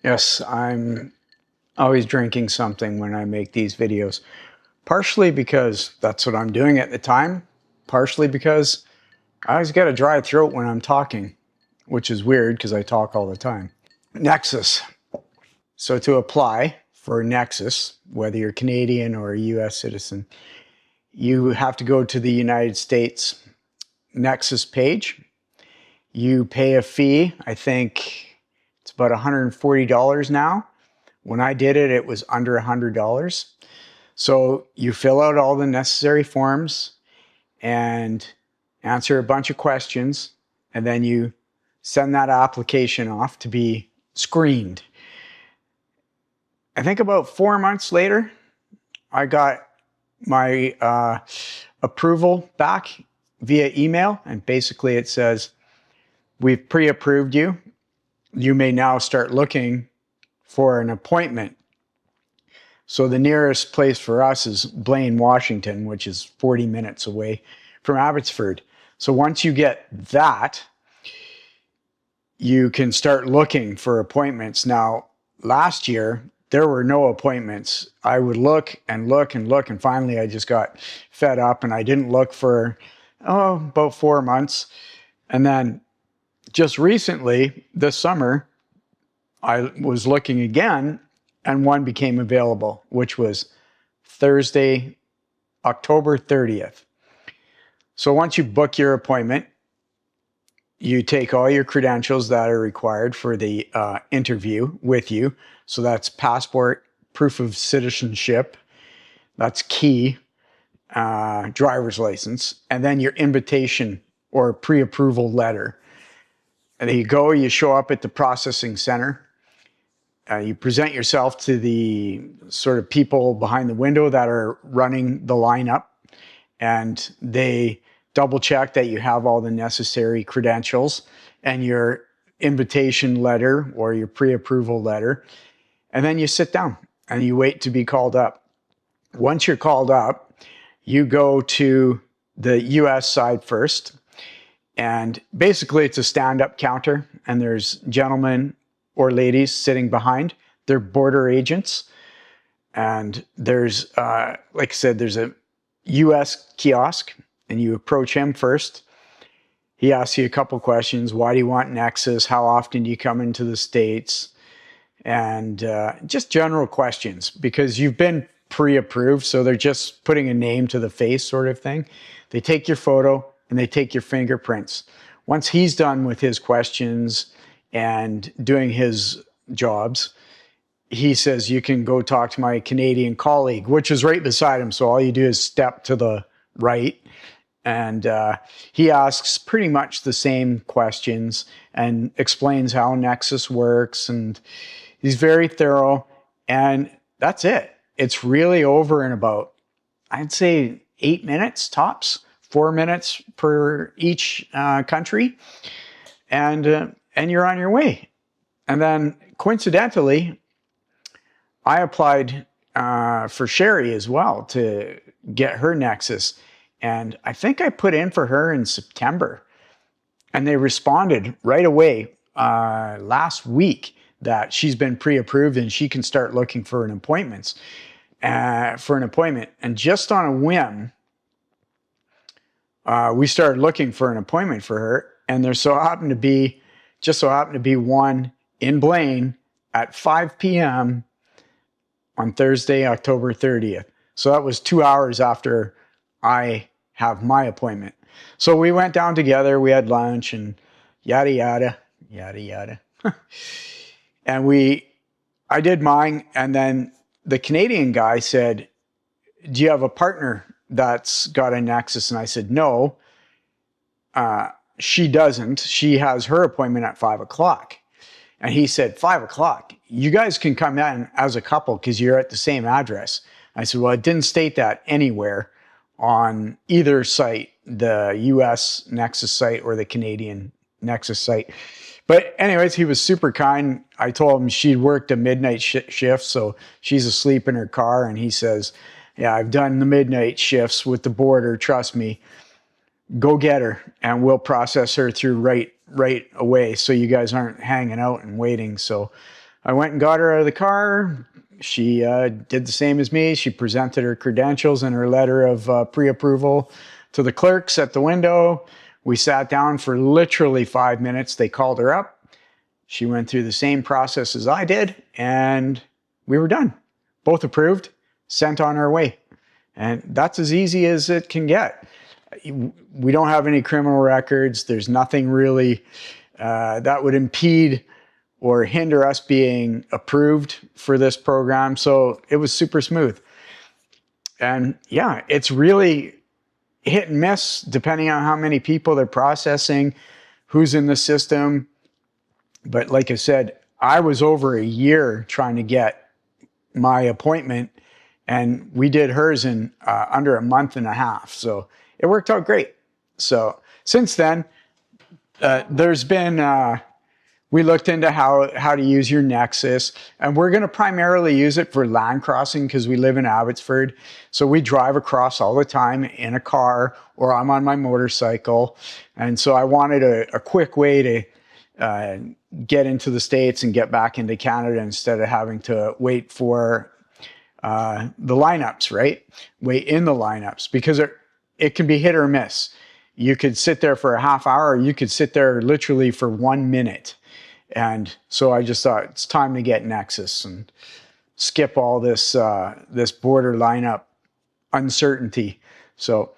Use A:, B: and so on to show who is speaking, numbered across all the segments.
A: Yes, I'm always drinking something when I make these videos. Partially because that's what I'm doing at the time. Partially because I always get a dry throat when I'm talking, which is weird because I talk all the time. Nexus. So to apply for Nexus, whether you're Canadian or a US citizen, you have to go to the United States Nexus page. You pay a fee. I think it's about $140 now. When I did it, it was under $100. So you fill out all the necessary forms and answer a bunch of questions, and then you send that application off to be screened. I think about 4 months later, I got my approval back via email, and basically it says, we've pre-approved you. You may now start looking for an appointment. So the nearest place for us is Blaine, Washington, which is 40 minutes away from Abbotsford. So once you get that, you can start looking for appointments. Now, last year, there were no appointments. I would look and look and look, and finally I just got fed up and I didn't look for, about 4 months. And then just recently, this summer, I was looking again and one became available, which was Thursday, October 30th. So once you book your appointment, you take all your credentials that are required for the interview with you. So that's passport, proof of citizenship, that's key, driver's license, and then your invitation or pre-approval letter. And there you go, you show up at the processing center. You present yourself to the sort of people behind the window that are running the lineup, and they double check that you have all the necessary credentials and your invitation letter or your pre-approval letter. And then you sit down and you wait to be called up. Once you're called up, you go to the US side first. And basically it's a stand-up counter, and there's gentlemen or ladies sitting behind. They're border agents. And there's, like I said, there's a US kiosk, and you approach him first. He asks you a couple questions. Why do you want Nexus? How often do you come into the States? And just general questions, because you've been pre-approved, so they're just putting a name to the face sort of thing. They take your photo and they take your fingerprints. Once he's done with his questions and doing his jobs, he says, you can go talk to my Canadian colleague, which is right beside him. So all you do is step to the right, and he asks pretty much the same questions and explains how Nexus works. And he's very thorough, and that's it. It's really over in about, I'd say, 8 minutes tops, 4 minutes per each country. And you're on your way. And then coincidentally, I applied for Sherry as well to get her Nexus. And I think I put in for her in September. And they responded right away last week that she's been pre-approved and she can start looking for an appointment. And just on a whim, we started looking for an appointment for her. And there just so happened to be one in Blaine at 5 p.m. on Thursday, October 30th. So that was 2 hours after I have my appointment. So we went down together, we had lunch and yada, yada, yada, yada. And I did mine. And then the Canadian guy said, do you have a partner that's got a Nexus? And I said, no, she doesn't. She has her appointment at 5 o'clock. And he said, 5 o'clock, you guys can come in as a couple because you're at the same address. I said, well, it didn't state that anywhere on either site, the US Nexus site or the Canadian Nexus site. But anyways, he was super kind. I told him she'd worked a midnight shift, so she's asleep in her car. And he says, yeah, I've done the midnight shifts with the border. Trust me, go get her and we'll process her through right right away so you guys aren't hanging out and waiting. So I went and got her out of the car. She did the same as me. She presented her credentials and her letter of pre-approval to the clerks at the window. We sat down for literally 5 minutes. They called her up. She went through the same process as I did, and we were done. Both approved, sent on our way. And that's as easy as it can get. We don't have any criminal records. There's nothing really that would impede or hinder us being approved for this program. So it was super smooth. And yeah, it's really hit and miss depending on how many people they're processing, who's in the system. But like I said, I was over a year trying to get my appointment, and we did hers in under a month and a half. So it worked out great. So since then, there's been, we looked into how to use your Nexus, and we're going to primarily use it for land crossing because we live in Abbotsford. So we drive across all the time in a car, or I'm on my motorcycle. And so I wanted a quick way to get into the States and get back into Canada instead of having to wait for the lineups, right? Wait in the lineups, because it can be hit or miss. You could sit there for a half hour, or you could sit there literally for 1 minute. And so I just thought it's time to get Nexus and skip all this this border lineup uncertainty. So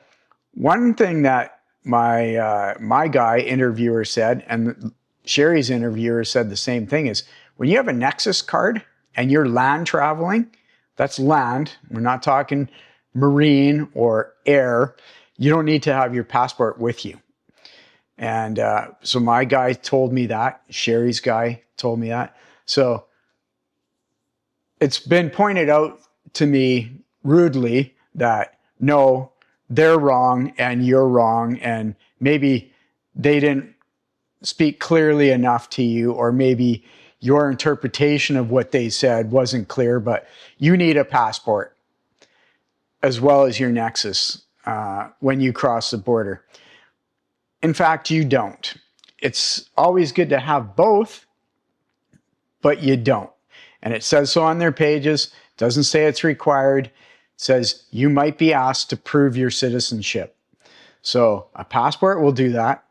A: one thing that my guy interviewer said, and Sherry's interviewer said the same thing, is when you have a Nexus card and you're land traveling, that's land. We're not talking marine or air. You don't need to have your passport with you. And so my guy told me that. Sherry's guy told me that. So it's been pointed out to me rudely that no, they're wrong and you're wrong. And maybe they didn't speak clearly enough to you, or maybe your interpretation of what they said wasn't clear, but you need a passport as well as your Nexus when you cross the border. In fact, you don't. It's always good to have both, but you don't. And it says so on their pages. It doesn't say it's required. It says you might be asked to prove your citizenship. So a passport will do that.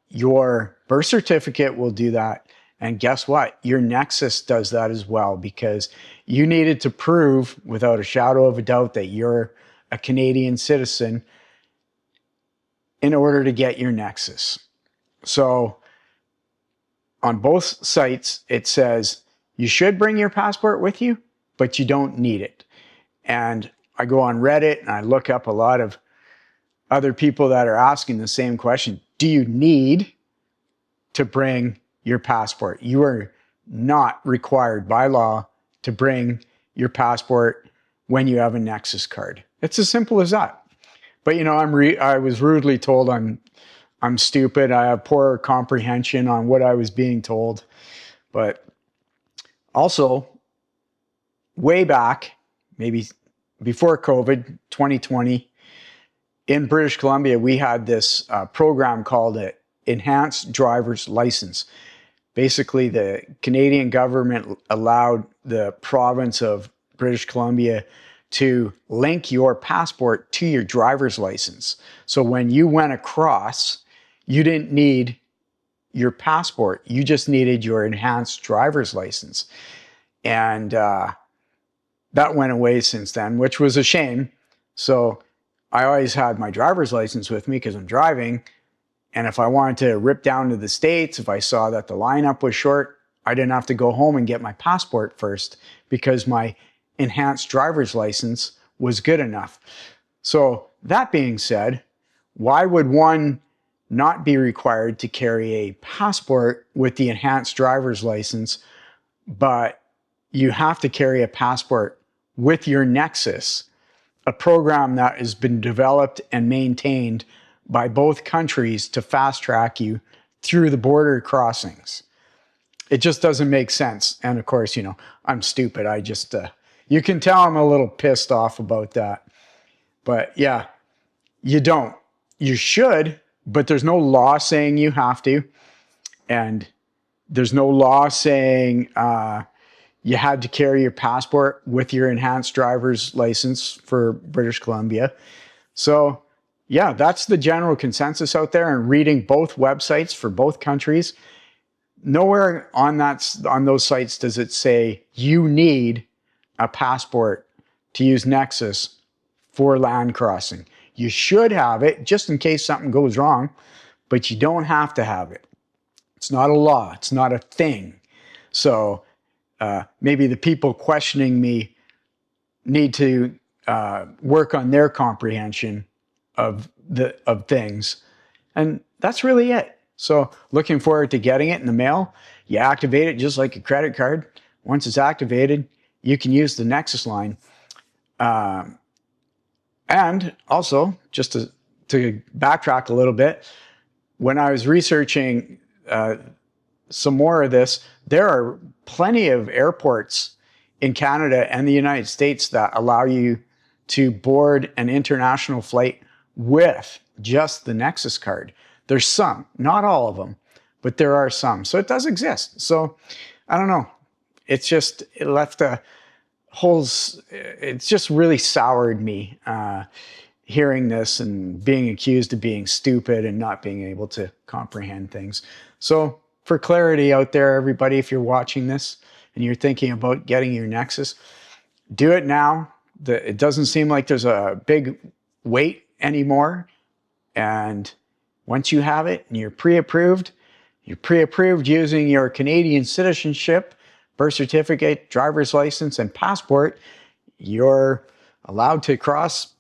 A: Your birth certificate will do that. And guess what? Your Nexus does that as well, because you needed to prove without a shadow of a doubt that you're a Canadian citizen in order to get your Nexus. So on both sites, it says you should bring your passport with you, but you don't need it. And I go on Reddit and I look up a lot of other people that are asking the same question. Do you need to bring your passport? You are not required by law to bring your passport when you have a Nexus card. It's as simple as that. But you know, I was rudely told I'm stupid. I have poor comprehension on what I was being told. But also, way back, maybe before COVID, 2020, in British Columbia, we had this program called an Enhanced Driver's License. Basically, the Canadian government allowed the province of British Columbia to link your passport to your driver's license. So when you went across, you didn't need your passport. You just needed your enhanced driver's license. And that went away since then, which was a shame. So I always had my driver's license with me because I'm driving. And if I wanted to rip down to the States, if I saw that the lineup was short, I didn't have to go home and get my passport first because my enhanced driver's license was good enough. So that being said, why would one not be required to carry a passport with the enhanced driver's license, but you have to carry a passport with your Nexus, a program that has been developed and maintained by both countries to fast track you through the border crossings? It just doesn't make sense. And of course, you know, I'm stupid. I just, you can tell I'm a little pissed off about that. But yeah, you don't. You should, but there's no law saying you have to. And there's no law saying you had to carry your passport with your enhanced driver's license for British Columbia. So yeah, that's the general consensus out there. And reading both websites for both countries, nowhere on those sites does it say you need a passport to use Nexus for land crossing. You should have it just in case something goes wrong, but you don't have to have it. It's not a law. It's not a thing. So maybe the people questioning me need to work on their comprehension of things. And that's really it. So looking forward to getting it in the mail. You activate it just like a credit card. Once it's activated, you can use the Nexus line. And also, just to backtrack a little bit, when I was researching some more of this, there are plenty of airports in Canada and the United States that allow you to board an international flight with just the Nexus card. There's some, not all of them, but there are some. So it does exist. So I don't know. It's just, it left a holes. It's just really soured me hearing this and being accused of being stupid and not being able to comprehend things. So for clarity out there, everybody, if you're watching this and you're thinking about getting your Nexus, do it now. It doesn't seem like there's a big wait anymore. And once you have it and you're pre-approved using your Canadian citizenship, birth certificate, driver's license, and passport, you're allowed to cross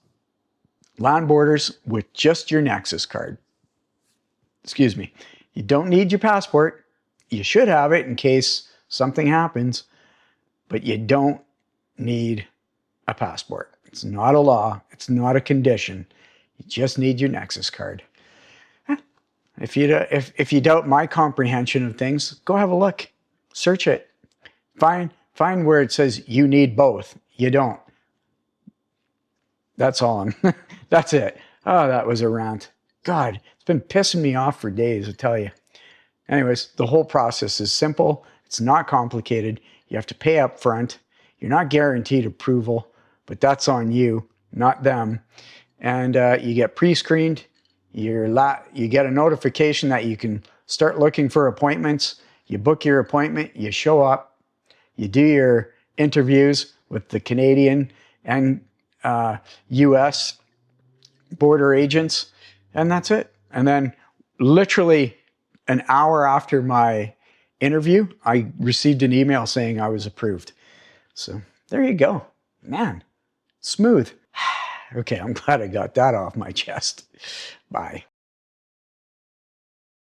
A: land borders with just your Nexus card. Excuse me. You don't need your passport. You should have it in case something happens, but you don't need a passport. It's not a law. It's not a condition. You just need your Nexus card. If you doubt my comprehension of things, go have a look. Search it. Find where it says you need both. You don't. That's all. That's it. Oh, that was a rant. God, it's been pissing me off for days, I tell you. Anyways, the whole process is simple. It's not complicated. You have to pay up front. You're not guaranteed approval, but that's on you, not them. And you get pre-screened. You get a notification that you can start looking for appointments. You book your appointment. You show up. You do your interviews with the Canadian and US border agents, and that's it. And then literally an hour after my interview, I received an email saying I was approved. So there you go. Man, smooth. Okay, I'm glad I got that off my chest. Bye.